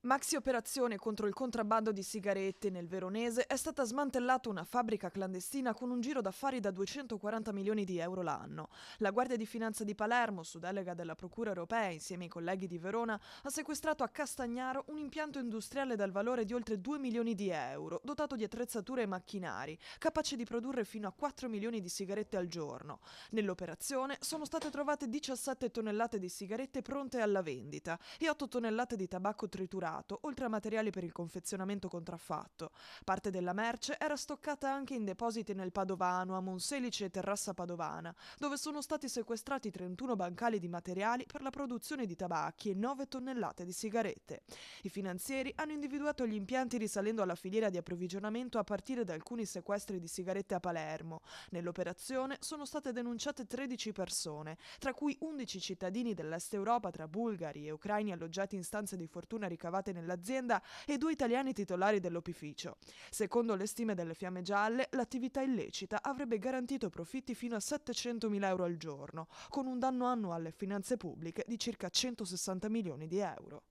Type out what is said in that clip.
Maxi operazione contro il contrabbando di sigarette. Nel Veronese è stata smantellata una fabbrica clandestina con un giro d'affari da 240 milioni di euro l'anno. La Guardia di Finanza di Palermo, su delega della Procura europea insieme ai colleghi di Verona, ha sequestrato a Castagnaro un impianto industriale dal valore di oltre 2 milioni di euro, dotato di attrezzature e macchinari, capace di produrre fino a 4 milioni di sigarette al giorno. Nell'operazione sono state trovate 17 tonnellate di sigarette pronte alla vendita e 8 tonnellate di tabacco triturato, oltre a materiali per il confezionamento contraffatto. Parte della merce era stoccata anche in depositi nel Padovano, a Monselice e Terrassa Padovana, dove sono stati sequestrati 31 bancali di materiali per la produzione di tabacchi e 9 tonnellate di sigarette. I finanzieri hanno individuato gli impianti risalendo alla filiera di approvvigionamento a partire da alcuni sequestri di sigarette a Palermo. Nell'operazione sono state denunciate 13 persone, tra cui 11 cittadini dell'Est Europa tra bulgari e ucraini alloggiati in stanze di fortuna ricavate nell'azienda e 2 italiani titolari dell'opificio. Secondo le stime delle Fiamme Gialle, l'attività illecita avrebbe garantito profitti fino a 700.000 euro al giorno, con un danno annuo alle finanze pubbliche di circa 160 milioni di euro.